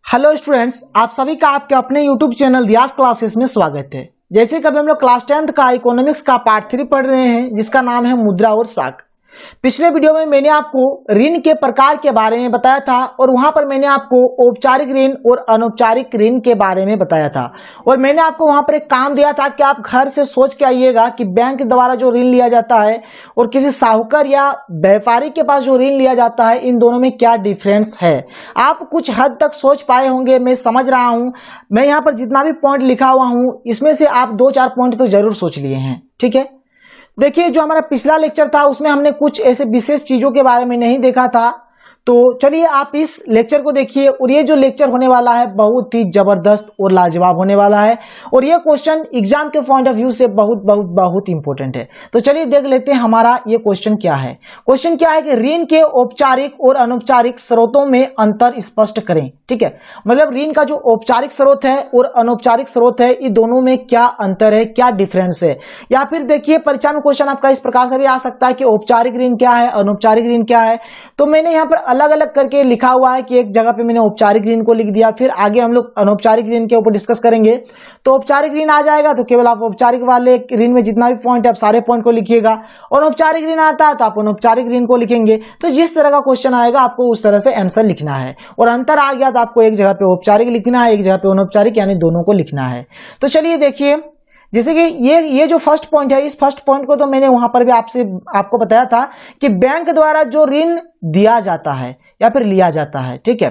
Hello students, आप सभी का आपके अपने यूट्यूब चैनल दियास क्लासेस में स्वागत है। जैसे कभी हम लोग क्लास 10th का इकोनॉमिक्स का पार्ट 3 पढ़ रहे हैं जिसका नाम है मुद्रा और साख। पिछले वीडियो में मैंने आपको ऋण के प्रकार के बारे में बताया था और वहां पर मैंने आपको औपचारिक ऋण और अनौपचारिक ऋण के बारे में बताया था और मैंने आपको वहां पर एक काम दिया था कि आप घर से सोच के आइएगा कि बैंक द्वारा जो ऋण लिया जाता है और किसी साहूकार या व्यापारी के पास जो ऋण लिया जाता है, इन दोनों में क्या डिफरेंस है। आप कुछ हद तक सोच पाए होंगे, मैं समझ रहा हूं। मैं यहाँ पर जितना भी पॉइंट लिखा हुआ हूं इसमें से आप 2-4 पॉइंट तो जरूर सोच लिए हैं। ठीक है, देखिए जो हमारा पिछला लेक्चर था उसमें हमने कुछ ऐसे विशेष चीजों के बारे में नहीं देखा था, तो चलिए आप इस लेक्चर को देखिए। और ये जो लेक्चर होने वाला है बहुत ही जबरदस्त और लाजवाब होने वाला है और ये क्वेश्चन एग्जाम के पॉइंट ऑफ व्यू से बहुत बहुत बहुत इंपॉर्टेंट है। तो चलिए देख लेते हैं हमारा ये क्वेश्चन क्या है। क्वेश्चन क्या है कि ऋण के औपचारिक और अनौपचारिक स्रोतों में अंतर स्पष्ट करें। ठीक है, मतलब ऋण का जो औपचारिक स्रोत है और अनौपचारिक स्रोत है, ये दोनों में क्या अंतर है, क्या डिफरेंस है। या फिर देखिए परीक्षा में क्वेश्चन आपका इस प्रकार से भी आ सकता है कि औपचारिक ऋण क्या है, अनौपचारिक ऋण क्या है। तो मैंने यहाँ पर अलग अलग करके लिखा हुआ है कि एक जगह पे मैंने औपचारिक ऋण को लिख दिया, फिर आगे हम लोग अनौपचारिक ऋण के ऊपर डिस्कस करेंगे। तो औपचारिक ऋण आ जाएगा तो केवल आप औपचारिक वाले ऋण में जितना भी पॉइंट है आप सारे पॉइंट को लिखिएगा, और अनौपचारिक ऋण आता है तो आप अनौपचारिक ऋण को लिखेंगे। तो जिस तरह का क्वेश्चन आएगा आपको उस तरह से आंसर लिखना है। और अंतर आ गया तो आपको एक जगह पे औपचारिक लिखना है, एक जगह पे अनौपचारिक, यानी दोनों को लिखना है। तो चलिए देखिए, जैसे कि ये जो फर्स्ट पॉइंट है, इस फर्स्ट पॉइंट को तो मैंने वहां पर भी आपको बताया था कि बैंक द्वारा जो ऋण दिया जाता है या फिर लिया जाता है, ठीक है,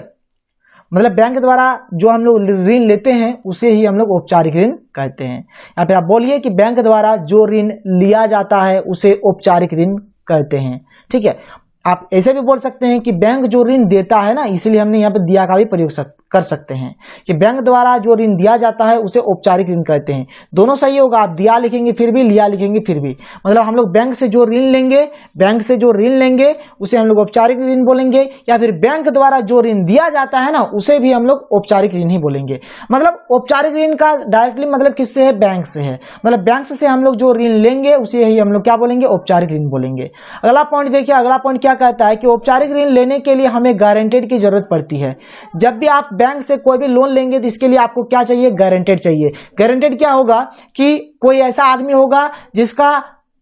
मतलब बैंक द्वारा जो हम लोग ऋण लेते हैं उसे ही हम लोग औपचारिक ऋण कहते हैं। या फिर आप बोलिए कि बैंक द्वारा जो ऋण लिया जाता है उसे औपचारिक ऋण कहते हैं। ठीक है, आप ऐसे भी बोल सकते हैं कि बैंक जो ऋण देता है ना, इसलिए हमने यहाँ पे दिया का भी प्रयोग कर सकते हैं कि बैंक द्वारा जो ऋण दिया जाता है उसे औपचारिक ऋण कहते हैं। दोनों सही होगा, आप दिया लिखेंगे फिर भी, लिया लिखेंगे फिर भी। मतलब हम लोग बैंक से जो ऋण लेंगे, बैंक से जो ऋण लेंगे उसे हम लोग औपचारिक ऋण बोलेंगे, या फिर बैंक द्वारा जो ऋण दिया जाता है ना उसे भी हम लोग औपचारिक ऋण ही बोलेंगे। मतलब औपचारिक ऋण का डायरेक्टली मतलब किससे है, बैंक से है। मतलब बैंक से हम लोग जो ऋण लेंगे उसे ही हम लोग क्या बोलेंगे, औपचारिक ऋण बोलेंगे। अगला पॉइंट देखिए, अगला पॉइंट क्या कहता है कि औपचारिक ऋण लेने के लिए हमें गारंटेड की जरूरत पड़ती है। जब भी आप बैंक से कोई भी लोन लेंगे तो इसके लिए आपको क्या चाहिए, गारंटेड चाहिए। गारंटेड क्या होगा कि कोई ऐसा आदमी होगा जिसका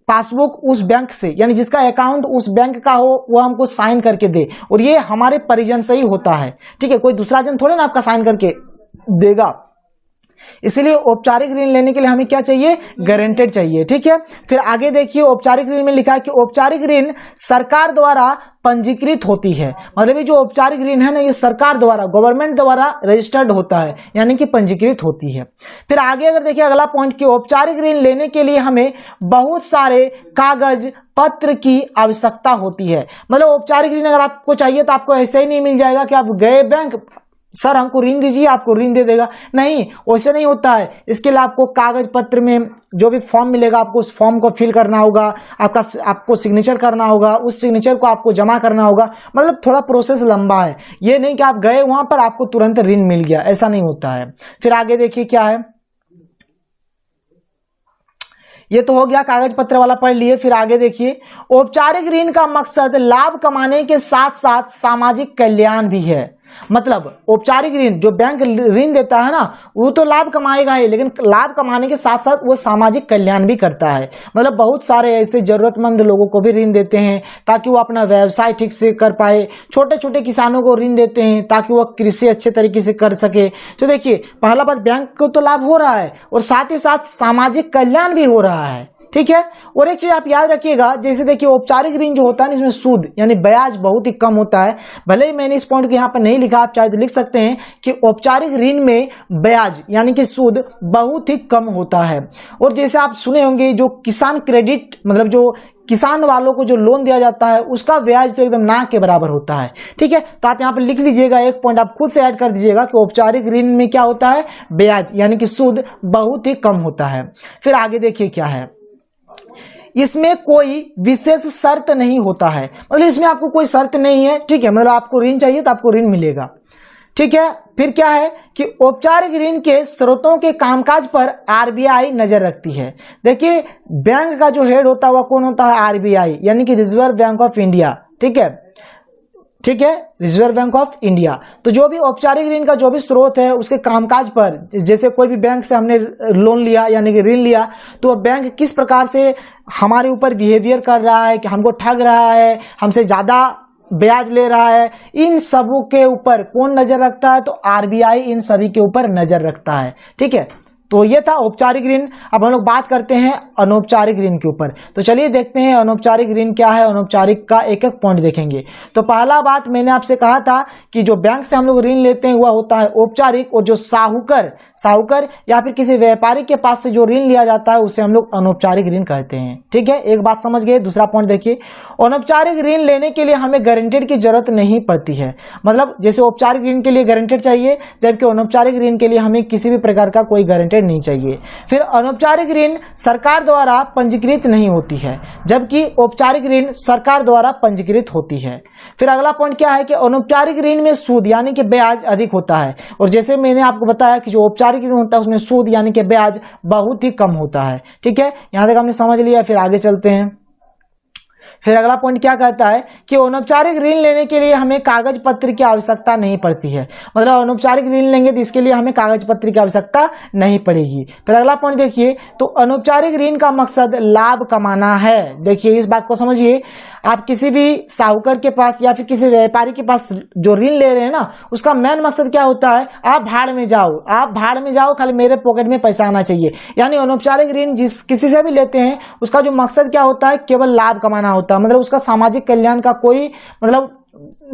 पासबुक उस बैंक से, यानी जिसका अकाउंट उस बैंक का हो, वो हमको साइन करके दे, और ये हमारे परिजन से ही होता है। ठीक है, कोई दूसरा जन थोड़े ना आपका साइन करके देगा। इसलिए औपचारिक ऋण लेने के लिए हमें क्या चाहिए, गारंटेड चाहिए। ठीक है, फिर आगे देखिए औपचारिक ऋण में लिखा है कि औपचारिक ऋण सरकार द्वारा पंजीकृत होती है। मतलब ये जो औपचारिक ऋण है ना, ये सरकार द्वारा, गवर्नमेंट द्वारा रजिस्टर्ड होता है, यानी कि पंजीकृत होती है। फिर आगे अगर देखिए अगला पॉइंट कि औपचारिक ऋण लेने के लिए हमें बहुत सारे कागज पत्र की आवश्यकता होती है। मतलब औपचारिक ऋण अगर आपको चाहिए तो आपको ऐसे ही नहीं मिल जाएगा कि आप गए बैंक, सर हमको ऋण दीजिए, आपको ऋण दे देगा, नहीं, वैसे नहीं होता है। इसके लिए आपको कागज पत्र में जो भी फॉर्म मिलेगा आपको उस फॉर्म को फिल करना होगा, आपको सिग्नेचर करना होगा, उस सिग्नेचर को आपको जमा करना होगा। मतलब थोड़ा प्रोसेस लंबा है, ये नहीं कि आप गए वहां पर आपको तुरंत ऋण मिल गया, ऐसा नहीं होता है। फिर आगे देखिए क्या है, ये तो हो गया कागज पत्र वाला, पढ़ लिए। फिर आगे देखिए औपचारिक ऋण का मकसद लाभ कमाने के साथ साथ सामाजिक कल्याण भी है। मतलब औपचारिक ऋण जो बैंक ऋण देता है ना, वो तो लाभ कमाएगा ही, लेकिन लाभ कमाने के साथ साथ वो सामाजिक कल्याण भी करता है। मतलब बहुत सारे ऐसे जरूरतमंद लोगों को भी ऋण देते हैं ताकि वो अपना व्यवसाय ठीक से कर पाए। छोटे छोटे किसानों को ऋण देते हैं ताकि वो कृषि अच्छे तरीके से कर सके। तो देखिए पहला बात, बैंक को तो लाभ हो रहा है और साथ ही साथ सामाजिक कल्याण भी हो रहा है। ठीक है, और एक चीज आप याद रखिएगा, जैसे देखिए औपचारिक ऋण जो होता है इसमें सूद यानी ब्याज बहुत ही कम होता है। भले ही मैंने इस पॉइंट को यहाँ पर नहीं लिखा, आप चाहे तो लिख सकते हैं कि औपचारिक ऋण में ब्याज यानी कि सूद बहुत ही कम होता है। और जैसे आप सुने होंगे जो किसान क्रेडिट, मतलब जो किसान वालों को जो लोन दिया जाता है उसका ब्याज तो एकदम ना के बराबर होता है। ठीक है, तो आप यहाँ पे लिख लीजिएगा, एक पॉइंट आप खुद से ऐड कर दीजिएगा कि औपचारिक ऋण में क्या होता है, ब्याज यानी कि सूद बहुत ही कम होता है। फिर आगे देखिए क्या है, इसमें कोई विशेष शर्त नहीं होता है। मतलब इसमें आपको कोई शर्त नहीं है। ठीक है, मतलब आपको ऋण चाहिए तो आपको ऋण मिलेगा। ठीक है, फिर क्या है कि औपचारिक ऋण के स्रोतों के कामकाज पर आरबीआई नजर रखती है। देखिए बैंक का जो हेड होता है वह कौन होता है, आरबीआई यानी कि रिजर्व बैंक ऑफ इंडिया। ठीक है, ठीक है, रिजर्व बैंक ऑफ इंडिया। तो जो भी औपचारिक ऋण का जो भी स्रोत है उसके कामकाज पर, जैसे कोई भी बैंक से हमने लोन लिया यानी कि ऋण लिया, तो बैंक किस प्रकार से हमारे ऊपर बिहेवियर कर रहा है, कि हमको ठग रहा है, हमसे ज़्यादा ब्याज ले रहा है, इन सबों के ऊपर कौन नजर रखता है? तो आरबीआई इन सभी के ऊपर नजर रखता है। ठीक है, तो ये था औपचारिक ऋण। अब हम लोग बात करते हैं अनौपचारिक ऋण के ऊपर। तो चलिए देखते हैं अनौपचारिक ऋण क्या है, अनौपचारिक का एक एक पॉइंट देखेंगे। तो पहला बात मैंने आपसे कहा था कि जो बैंक से हम लोग ऋण लेते हैं वह होता है औपचारिक, और जो साहूकर या फिर किसी व्यापारी के पास से जो ऋण लिया जाता है उसे हम लोग अनौपचारिक ऋण कहते हैं। ठीक है, एक बात समझ गए। दूसरा पॉइंट देखिए, अनौपचारिक ऋण लेने के लिए हमें गारंटर की जरूरत नहीं पड़ती है। मतलब जैसे औपचारिक ऋण के लिए गारंटर चाहिए, जबकि अनौपचारिक ऋण के लिए हमें किसी भी प्रकार का कोई गारंटर नहीं चाहिए। फिर अनौपचारिक ऋण सरकार द्वारा पंजीकृत नहीं होती है, जबकि औपचारिक ऋण सरकार द्वारा पंजीकृत होती है। फिर अगला पॉइंट क्या है कि अनौपचारिक ऋण में सूद यानी कि ब्याज अधिक होता है, और जैसे मैंने आपको बताया कि जो औपचारिक ऋण होता है उसमें सूद यानी कि ब्याज बहुत ही कम होता है। ठीक है, यहां तक हमने समझ लिया। फिर आगे चलते हैं। फिर अगला पॉइंट क्या कहता है कि अनौपचारिक ऋण लेने के लिए हमें कागज पत्र की आवश्यकता नहीं पड़ती है। मतलब अनौपचारिक ऋण लेंगे तो इसके लिए हमें कागज पत्र की आवश्यकता नहीं पड़ेगी। फिर अगला पॉइंट देखिए, तो अनौपचारिक ऋण का मकसद लाभ कमाना है। देखिए इस बात को समझिए, आप किसी भी साहूकार के पास या फिर किसी व्यापारी के पास जो ऋण ले रहे हैं ना, उसका मेन मकसद क्या होता है? आप भाड़ में जाओ, खाली मेरे पॉकेट में पैसा आना चाहिए। यानी अनौपचारिक ऋण जिस किसी से भी लेते हैं उसका जो मकसद क्या होता है? केवल लाभ कमाना होता है। मतलब उसका सामाजिक कल्याण का कोई मतलब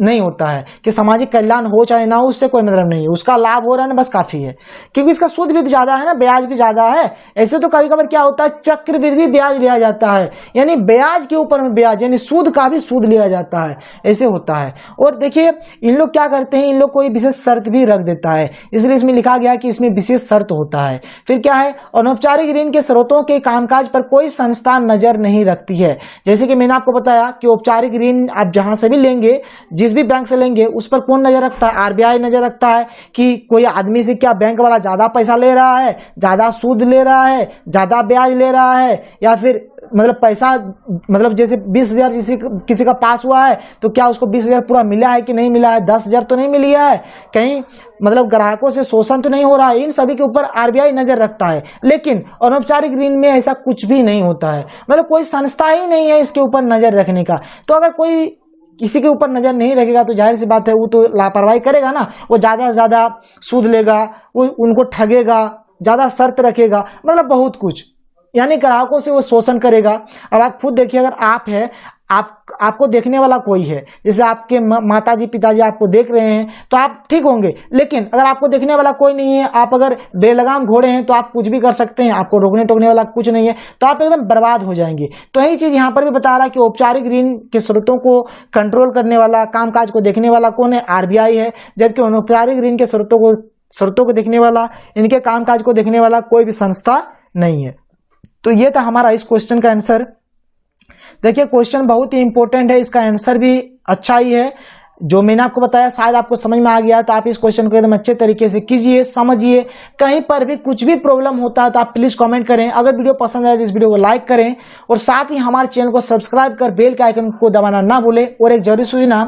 नहीं होता है, कि सामाजिक कल्याण हो चाहे ना हो उससे कोई मतलब नहीं है, उसका लाभ हो रहा है ना बस काफी है, क्योंकि इसका सूद भी ज्यादा है ना, ब्याज भी ज्यादा है। ऐसे तो कभी कभार क्या होता है, चक्रवृद्धि ब्याज लिया जाता है, यानी ब्याज के ऊपर में ब्याज, यानी सूद का भी सूद लिया जाता है, ऐसे होता है। और देखिए इन लोग क्या करते हैं, इन लोग कोई विशेष शर्त भी रख देता है, इसलिए इसमें लिखा गया कि इसमें विशेष शर्त होता है। फिर क्या है, अनौपचारिक ऋण के स्रोतों के कामकाज पर कोई संस्था नजर नहीं रखती है। जैसे कि मैंने आपको बताया कि औपचारिक ऋण आप जहां से भी लेंगे, जिस भी बैंक से लेंगे, उस पर कौन नजर रखता है? आरबीआई नजर रखता है कि कोई आदमी से क्या बैंक वाला ज्यादा पैसा ले रहा है, ज्यादा सूद ले रहा है, ज्यादा ब्याज ले रहा है, या फिर मतलब पैसा मतलब जैसे 20,000 किसी का पास हुआ है तो क्या उसको 20,000 पूरा मिला है कि नहीं मिला है, 10,000 तो नहीं मिली है, कहीं मतलब ग्राहकों से शोषण तो नहीं हो रहा है। इन सभी के ऊपर आरबीआई नजर रखता है। लेकिन अनौपचारिक ऋण में ऐसा कुछ भी नहीं होता है, मतलब कोई संस्था ही नहीं है इसके ऊपर नजर रखने का। तो अगर कोई किसी के ऊपर नजर नहीं रखेगा तो जाहिर सी बात है वो तो लापरवाही करेगा ना, वो ज्यादा से ज्यादा सूद लेगा, वो उनको ठगेगा, ज्यादा शर्त रखेगा, मतलब बहुत कुछ, यानी ग्राहकों से वो शोषण करेगा। अब आप खुद देखिए, अगर आप है, आपको देखने वाला कोई है, जैसे आपके माताजी पिताजी आपको देख रहे हैं तो आप ठीक होंगे, लेकिन अगर आपको देखने वाला कोई नहीं है, आप अगर बेलगाम घोड़े हैं तो आप कुछ भी कर सकते हैं, आपको रोकने टोकने वाला कुछ नहीं है, तो आप एकदम बर्बाद हो जाएंगे। तो यही चीज यहाँ पर भी बता रहा है कि औपचारिक ऋण के स्रोतों को कंट्रोल करने वाला, कामकाज को देखने वाला कौन है? आरबीआई है। जबकि अनौपचारिक ऋण के स्रोतों को देखने वाला, इनके कामकाज को देखने वाला कोई भी संस्था नहीं है। तो ये था हमारा इस क्वेश्चन का आंसर। देखिए क्वेश्चन बहुत ही इंपॉर्टेंट है, इसका आंसर भी अच्छा ही है। जो मैंने आपको बताया शायद आपको समझ में आ गया, तो आप इस क्वेश्चन को एकदम अच्छे तरीके से कीजिए, समझिए। कहीं पर भी कुछ भी प्रॉब्लम होता है तो आप प्लीज कमेंट करें। अगर वीडियो पसंद आए तो इस वीडियो को लाइक करें, और साथ ही हमारे चैनल को सब्सक्राइब कर बेल के आइकन को दबाना ना भूलें। और एक जरूरी सूचना,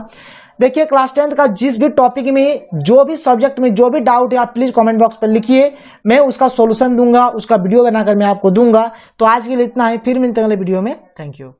देखिए क्लास 10th का जिस भी टॉपिक में, जो भी सब्जेक्ट में जो भी डाउट है, आप प्लीज कमेंट बॉक्स पर लिखिए, मैं उसका सॉल्यूशन दूंगा, उसका वीडियो बनाकर मैं आपको दूंगा। तो आज के लिए इतना ही, फिर मिलते हैं अगले वीडियो में। Thank you.